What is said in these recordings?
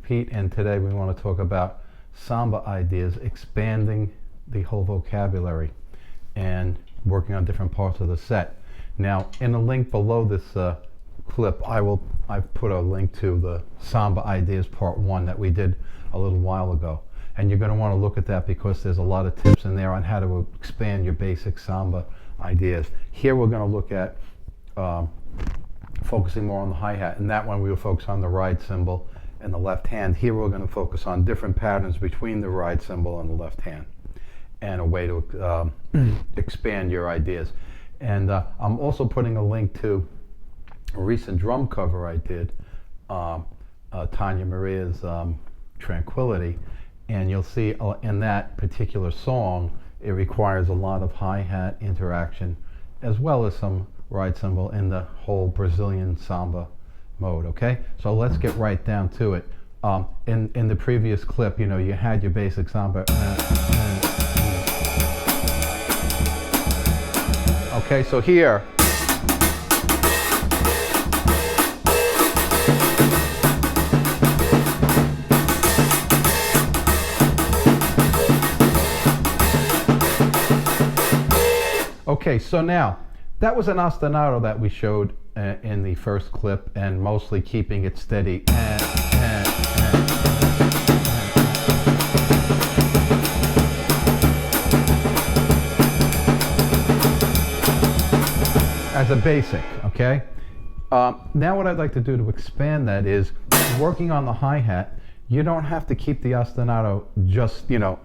Pete, and today we want to talk about Samba ideas, expanding the whole vocabulary and working on different parts of the set. Now, in the link below this clip, I've put a link to the Samba ideas part 1 that we did a little while ago. And you're going to want to look at that because there's a lot of tips in there on how to expand your basic Samba ideas. Here we're going to look at focusing more on the hi-hat. In that one we will focus on the ride cymbal and the left hand. Here we're going to focus on different patterns between the ride cymbal and the left hand, and a way to expand your ideas. And I'm also putting a link to a recent drum cover I did, Tanya Maria's Tranquility, and you'll see in that particular song it requires a lot of hi-hat interaction as well as some ride cymbal in the whole Brazilian samba mode. Okay, so let's get right down to it. In the previous clip, you know, you had your basic samba. Okay, so here okay, so now that was an ostinato that we showed in the first clip, and mostly keeping it steady. As a basic, okay? Now what I'd like to do to expand that is working on the hi-hat. You don't have to keep the ostinato just, you know,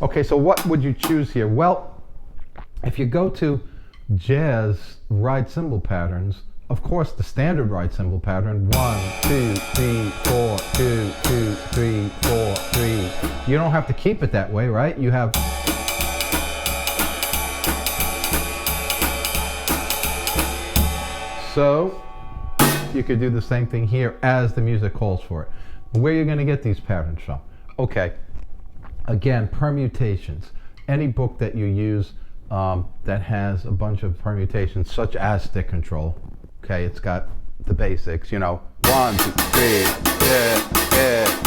okay, so what would you choose here? Well, if you go to jazz ride cymbal patterns, of course the standard ride cymbal pattern, 1, 2, 3, 4, 2, 2, 3, 4, 3. You don't have to keep it that way, right? You have so you could do the same thing here as the music calls for it. Where are you going to get these patterns from? Okay. Again, permutations. Any book that you use that has a bunch of permutations, such as stick control, okay, it's got the basics, you know, 1, 2, 3, yeah.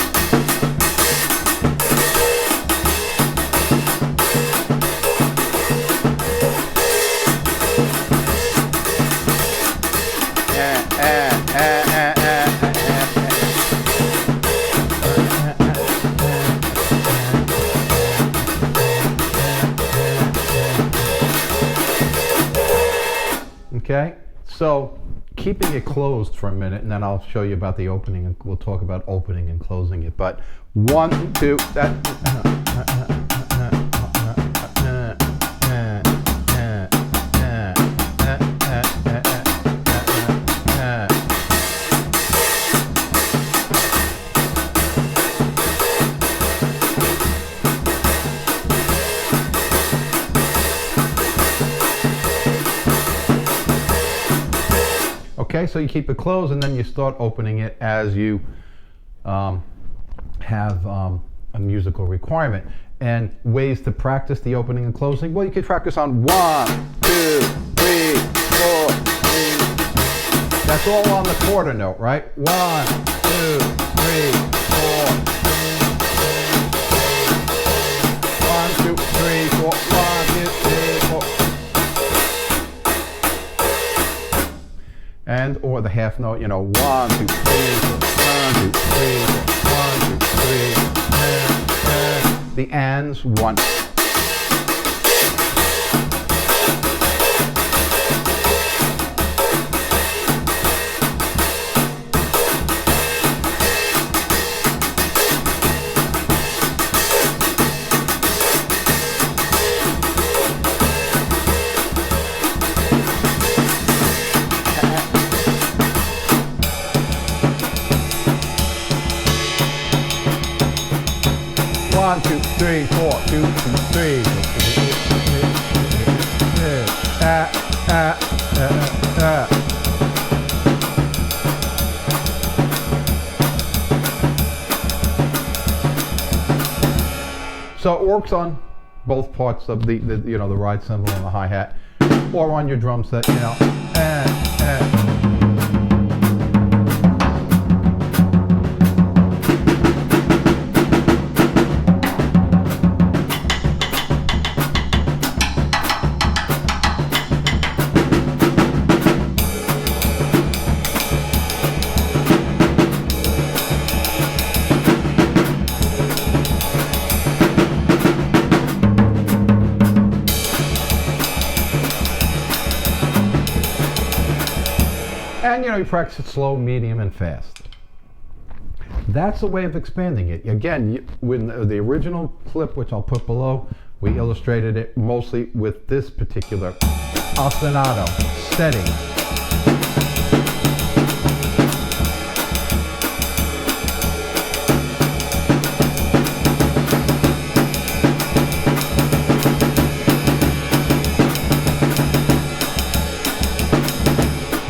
Okay, so keeping it closed for a minute, and then I'll show you about the opening, and we'll talk about opening and closing it. But 1, 2, that. Okay, so you keep it closed and then you start opening it as you have a musical requirement. And ways to practice the opening and closing, well, you could practice on 1, 2, 3, 4. That's all on the quarter note, right? 1, 2, 3, 4. 1, 2, 3, 4. 1, 2, 3, 4. And or the half note, you know, 1, 2, 3, 4, 1, 2, 3, 4, 1, 2, 3, the ands, 1. One, 2, 3, 4, 2, 2, 3. So it works on both parts of the ride cymbal and the hi-hat, or on your drum set, And you practice it slow, medium, and fast. That's a way of expanding it. Again, with the original clip, which I'll put below, we illustrated it mostly with this particular ostinato setting.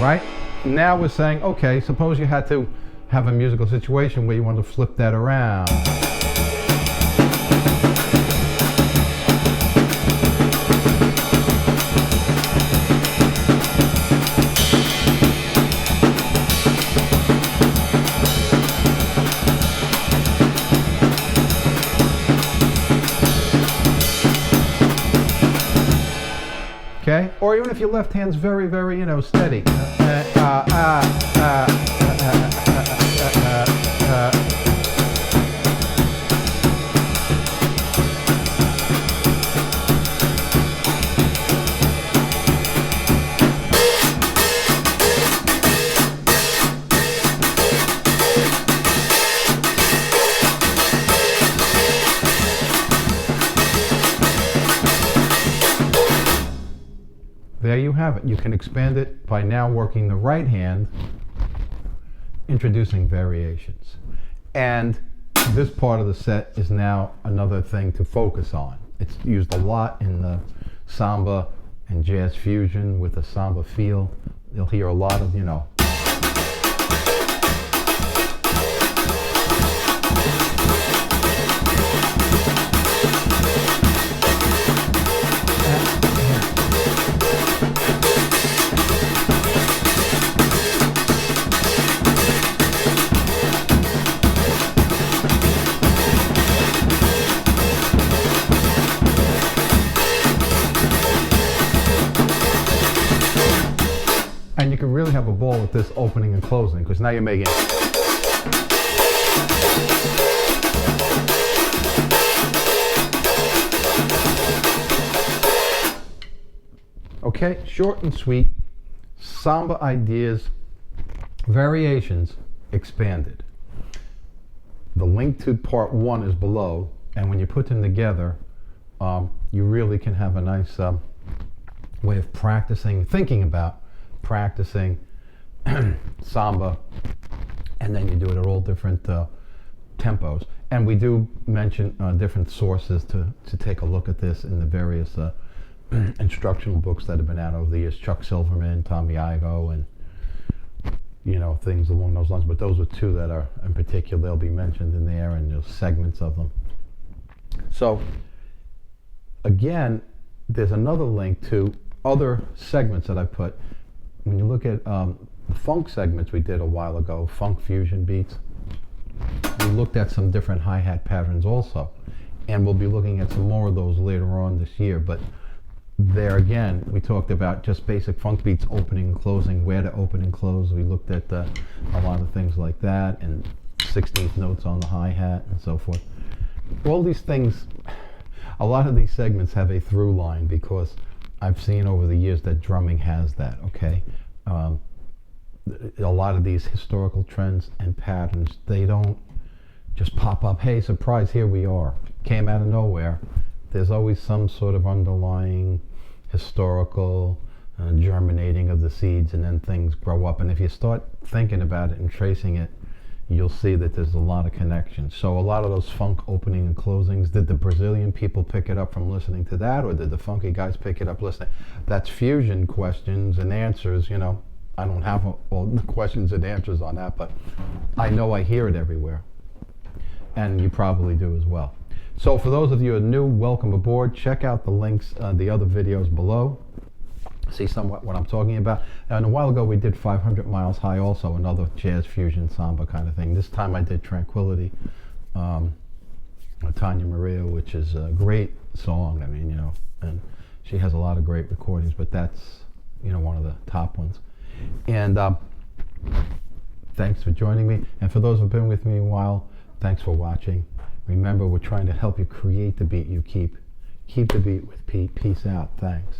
Right? Now we're saying, okay, suppose you had to have a musical situation where you want to flip that around. Okay? Or even if your left hand's very, very, steady. There you have it. You can expand it by now working the right hand, introducing variations. And this part of the set is now another thing to focus on. It's used a lot in the samba and jazz fusion with the samba feel. You'll hear a lot of, and you can really have a ball with this opening and closing, because now you're making okay, short and sweet, samba ideas, variations expanded. The link to part 1 is below, and when you put them together, you really can have a nice way of practicing, thinking about practicing samba, and then you do it at all different tempos. And we do mention different sources to take a look at this in the various instructional books that have been out over the years. Chuck Silverman, Tommy Igoe, and things along those lines. But those are two that are in particular, they'll be mentioned in there, and there's segments of them. So again, there's another link to other segments that I put. When you look at the funk segments we did a while ago, funk fusion beats, we looked at some different hi-hat patterns also, and we'll be looking at some more of those later on this year. But there again, we talked about just basic funk beats, opening and closing, where to open and close. We looked at a lot of things like that, and 16th notes on the hi-hat and so forth. All these things, a lot of these segments have a through line, because I've seen over the years that drumming has that, okay? A lot of these historical trends and patterns, they don't just pop up, hey, surprise, here we are. Came out of nowhere. There's always some sort of underlying historical germinating of the seeds, and then things grow up. And if you start thinking about it and tracing it, you'll see that there's a lot of connections. So a lot of those funk opening and closings, did the Brazilian people pick it up from listening to that, or did the funky guys pick it up listening? That's fusion questions and answers. I don't have all the questions and answers on that, but I know I hear it everywhere, and you probably do as well. So for those of you who are new, welcome aboard. Check out the links, the other videos below. See somewhat what I'm talking about. And a while ago we did 500 Miles High, also another jazz fusion samba kind of thing. This time I did Tranquility, Tanya Maria, which is a great song. I mean, you know, and she has a lot of great recordings, but that's, you know, one of the top ones. And thanks for joining me. And for those who've been with me a while, thanks for watching. Remember, we're trying to help you create the beat you keep. Keep the beat with Pete. Peace out. Thanks.